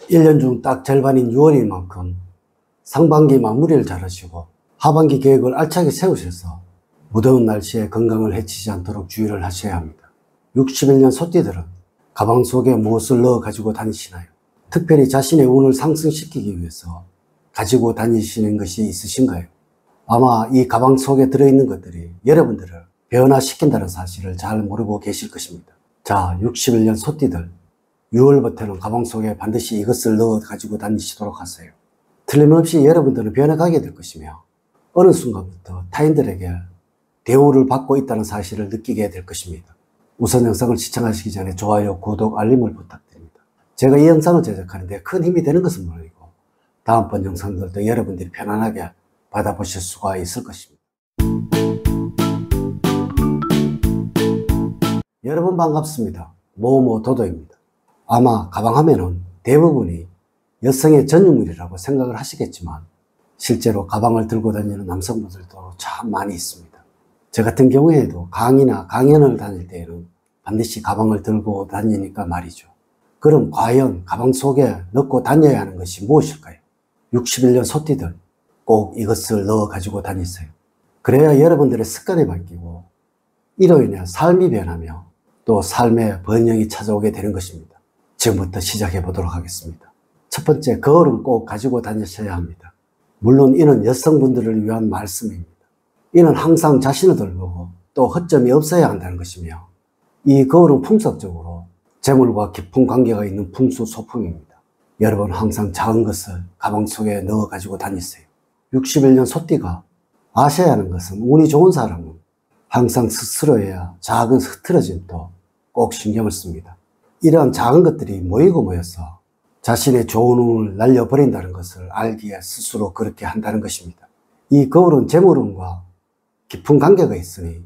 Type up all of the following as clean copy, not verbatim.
1년 중 딱 절반인 6월인 만큼 상반기 마무리를 잘하시고 하반기 계획을 알차게 세우셔서 무더운 날씨에 건강을 해치지 않도록 주의를 하셔야 합니다. 61년 소띠들은 가방 속에 무엇을 넣어 가지고 다니시나요? 특별히 자신의 운을 상승시키기 위해서 가지고 다니시는 것이 있으신가요? 아마 이 가방 속에 들어있는 것들이 여러분들을 변화시킨다는 사실을 잘 모르고 계실 것입니다. 자, 61년 소띠들, 6월부터는 가방 속에 반드시 이것을 넣어 가지고 다니시도록 하세요. 틀림없이 여러분들은 변해가게 될 것이며 어느 순간부터 타인들에게 대우를 받고 있다는 사실을 느끼게 될 것입니다. 우선 영상을 시청하시기 전에 좋아요, 구독, 알림을 부탁드립니다. 제가 이 영상을 제작하는데 큰 힘이 되는 것은 물론이고 다음번 영상들도 여러분들이 편안하게 받아보실 수가 있을 것입니다. 여러분 반갑습니다. 모모도도입니다. 아마 가방 하면은 대부분이 여성의 전유물이라고 생각을 하시겠지만 실제로 가방을 들고 다니는 남성분들도 참 많이 있습니다. 저 같은 경우에도 강의나 강연을 다닐 때에는 반드시 가방을 들고 다니니까 말이죠. 그럼 과연 가방 속에 넣고 다녀야 하는 것이 무엇일까요? 61년 소띠들 꼭 이것을 넣어 가지고 다니세요. 그래야 여러분들의 습관이 바뀌고 이로 인해 삶이 변하며 또 삶의 번영이 찾아오게 되는 것입니다. 지금부터 시작해 보도록 하겠습니다. 첫 번째, 거울은 꼭 가지고 다니셔야 합니다. 물론 이는 여성분들을 위한 말씀입니다. 이는 항상 자신을 돌보고 또 허점이 없어야 한다는 것이며 이 거울은 풍속적으로 재물과 깊은 관계가 있는 풍수 소품입니다. 여러분 항상 작은 것을 가방 속에 넣어 가지고 다니세요. 61년 소띠가 아셔야 하는 것은 운이 좋은 사람은 항상 스스로에야 작은 흐트러짐도 꼭 신경을 씁니다. 이러한 작은 것들이 모이고 모여서 자신의 좋은 운을 날려버린다는 것을 알기에 스스로 그렇게 한다는 것입니다. 이 거울은 재물운과 깊은 관계가 있으니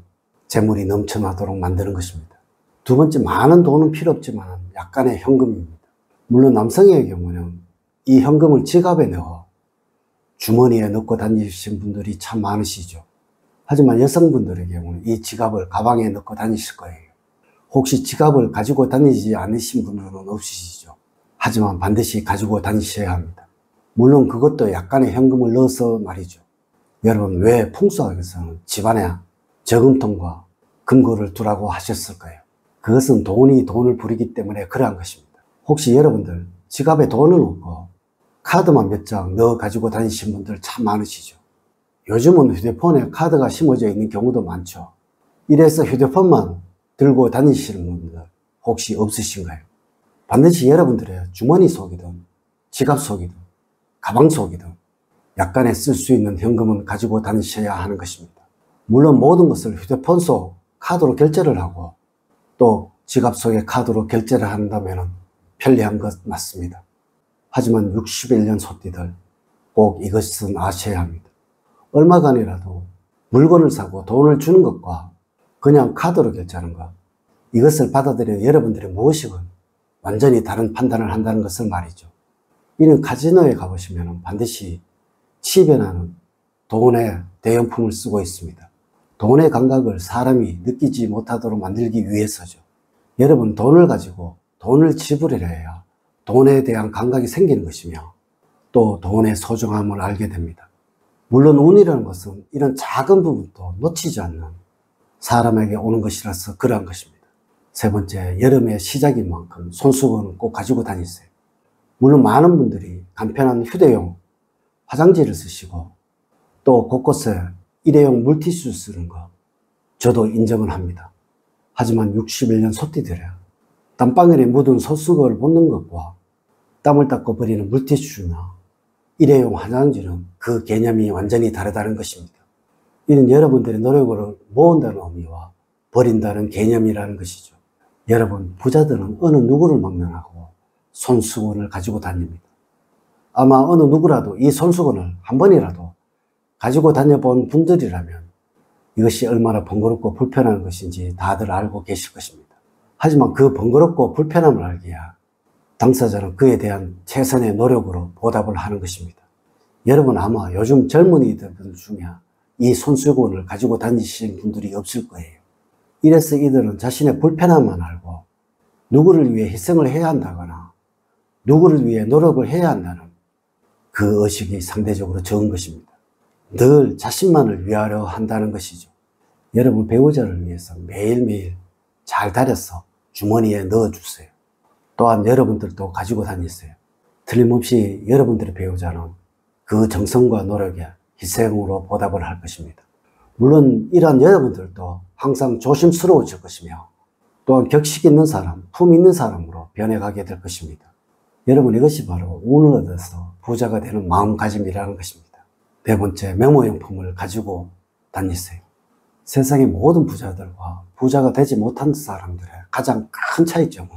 재물이 넘쳐나도록 만드는 것입니다. 두 번째, 많은 돈은 필요 없지만 약간의 현금입니다. 물론 남성의 경우는 이 현금을 지갑에 넣어 주머니에 넣고 다니신 분들이 참 많으시죠. 하지만 여성분들의 경우는 이 지갑을 가방에 넣고 다니실 거예요. 혹시 지갑을 가지고 다니지 않으신 분들은 없으시죠. 하지만 반드시 가지고 다니셔야 합니다. 물론 그것도 약간의 현금을 넣어서 말이죠. 여러분 왜 풍수학에서는 집안에 저금통과 금고를 두라고 하셨을까요? 그것은 돈이 돈을 부리기 때문에 그러한 것입니다. 혹시 여러분들 지갑에 돈은 없고 카드만 몇 장 넣어 가지고 다니신 분들 참 많으시죠. 요즘은 휴대폰에 카드가 심어져 있는 경우도 많죠. 이래서 휴대폰만 들고 다니시는 분들 혹시 없으신가요? 반드시 여러분들의 주머니 속이든 지갑 속이든 가방 속이든 약간의 쓸 수 있는 현금은 가지고 다니셔야 하는 것입니다. 물론 모든 것을 휴대폰 속 카드로 결제를 하고 또 지갑 속에 카드로 결제를 한다면 편리한 것 맞습니다. 하지만 61년 소띠들 꼭 이것은 아셔야 합니다. 얼마간이라도 물건을 사고 돈을 주는 것과 그냥 카드로 결제하는 것, 이것을 받아들이는 여러분들의 무엇이건 완전히 다른 판단을 한다는 것을 말이죠. 이는 카지노에 가보시면 반드시 치변하는 돈의 대용품을 쓰고 있습니다. 돈의 감각을 사람이 느끼지 못하도록 만들기 위해서죠. 여러분 돈을 가지고 돈을 지불해야 돈에 대한 감각이 생기는 것이며 또 돈의 소중함을 알게 됩니다. 물론 운이라는 것은 이런 작은 부분도 놓치지 않는 사람에게 오는 것이라서 그러한 것입니다. 세 번째, 여름의 시작인 만큼 손수건은 꼭 가지고 다니세요. 물론 많은 분들이 간편한 휴대용 화장지를 쓰시고 또 곳곳에 일회용 물티슈 쓰는 거 저도 인정을 합니다. 하지만 61년 소띠들이야 땀방울에 묻은 손수건을 붓는 것과 땀을 닦고 버리는 물티슈나 일회용 화장지는 그 개념이 완전히 다르다는 것입니다. 이는 여러분들의 노력을 모은다는 의미와 버린다는 개념이라는 것이죠. 여러분 부자들은 어느 누구를 막론하고 손수건을 가지고 다닙니다. 아마 어느 누구라도 이 손수건을 한 번이라도 가지고 다녀본 분들이라면 이것이 얼마나 번거롭고 불편한 것인지 다들 알고 계실 것입니다. 하지만 그 번거롭고 불편함을 알기야 당사자는 그에 대한 최선의 노력으로 보답을 하는 것입니다. 여러분 아마 요즘 젊은이들 중에 이 손수건을 가지고 다니시는 분들이 없을 거예요. 이래서 이들은 자신의 불편함만 알고 누구를 위해 희생을 해야 한다거나 누구를 위해 노력을 해야 한다는 그 의식이 상대적으로 적은 것입니다. 늘 자신만을 위하려 한다는 것이죠. 여러분 배우자를 위해서 매일매일 잘 다려서 주머니에 넣어주세요. 또한 여러분들도 가지고 다니세요. 틀림없이 여러분들의 배우자는 그 정성과 노력에 희생으로 보답을 할 것입니다. 물론 이러한 여러분들도 항상 조심스러워질 것이며 또한 격식 있는 사람, 품 있는 사람으로 변해가게 될 것입니다. 여러분 이것이 바로 운을 얻어서 부자가 되는 마음가짐이라는 것입니다. 네 번째, 메모용품을 가지고 다니세요. 세상의 모든 부자들과 부자가 되지 못한 사람들의 가장 큰 차이점은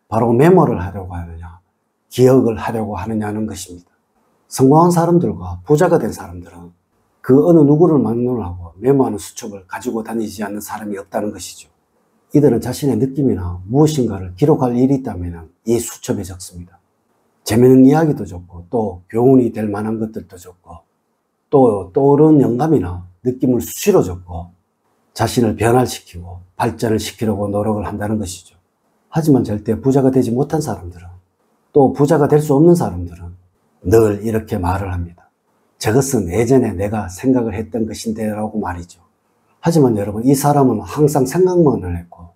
바로 메모를 하려고 하느냐, 기억을 하려고 하느냐는 것입니다. 성공한 사람들과 부자가 된 사람들은 그 어느 누구를 막론하고 메모하는 수첩을 가지고 다니지 않는 사람이 없다는 것이죠. 이들은 자신의 느낌이나 무엇인가를 기록할 일이 있다면 이 수첩에 적습니다. 재미있는 이야기도 적고 또 교훈이 될 만한 것들도 적고 또 떠오르는 영감이나 느낌을 수시로 적고 자신을 변화시키고 발전을 시키려고 노력을 한다는 것이죠. 하지만 절대 부자가 되지 못한 사람들은 또 부자가 될 수 없는 사람들은 늘 이렇게 말을 합니다. 저것은 예전에 내가 생각을 했던 것인데 라고 말이죠. 하지만 여러분 이 사람은 항상 생각만 했고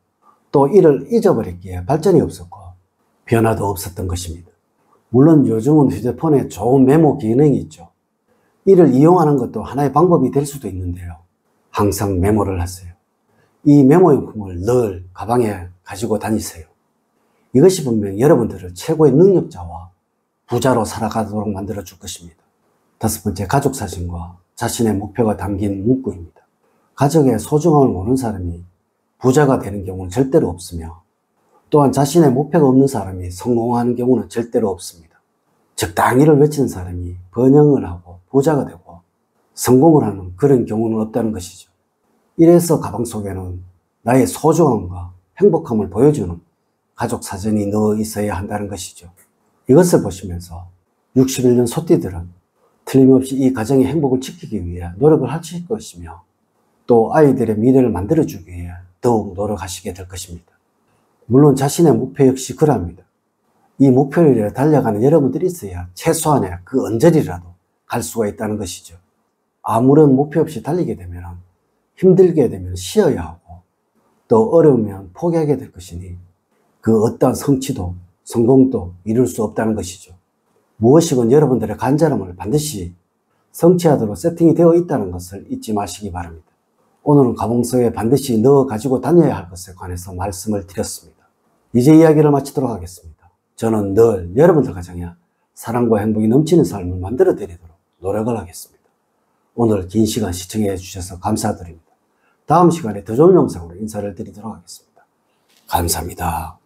또 이를 잊어버렸기에 발전이 없었고 변화도 없었던 것입니다. 물론 요즘은 휴대폰에 좋은 메모 기능이 있죠. 이를 이용하는 것도 하나의 방법이 될 수도 있는데요. 항상 메모를 하세요. 이 메모용품을 늘 가방에 가지고 다니세요. 이것이 분명 여러분들을 최고의 능력자와 부자로 살아가도록 만들어 줄 것입니다. 다섯 번째, 가족 사진과 자신의 목표가 담긴 문구입니다. 가족의 소중함을 모르는 사람이 부자가 되는 경우는 절대로 없으며 또한 자신의 목표가 없는 사람이 성공하는 경우는 절대로 없습니다. 적당히를 외치는 사람이 번영을 하고 부자가 되고 성공을 하는 그런 경우는 없다는 것이죠. 이래서 가방 속에는 나의 소중함과 행복함을 보여주는 가족 사진이 넣어 있어야 한다는 것이죠. 이것을 보시면서 61년 소띠들은 틀림없이 이 가정의 행복을 지키기 위해 노력을 하실 것이며 또 아이들의 미래를 만들어주기 위해 더욱 노력하시게 될 것입니다. 물론 자신의 목표 역시 그럽니다. 이 목표를 위해 달려가는 여러분들이 있어야 최소한의 그 언저리라도 갈 수가 있다는 것이죠. 아무런 목표 없이 달리게 되면 힘들게 되면 쉬어야 하고 또 어려우면 포기하게 될 것이니 그 어떠한 성취도 성공도 이룰 수 없다는 것이죠. 무엇이건 여러분들의 간절함을 반드시 성취하도록 세팅이 되어 있다는 것을 잊지 마시기 바랍니다. 오늘은 가방속에 반드시 넣어 가지고 다녀야 할 것에 관해서 말씀을 드렸습니다. 이제 이야기를 마치도록 하겠습니다. 저는 늘 여러분들 가정에 사랑과 행복이 넘치는 삶을 만들어 드리도록 노력을 하겠습니다. 오늘 긴 시간 시청해 주셔서 감사드립니다. 다음 시간에 더 좋은 영상으로 인사를 드리도록 하겠습니다. 감사합니다.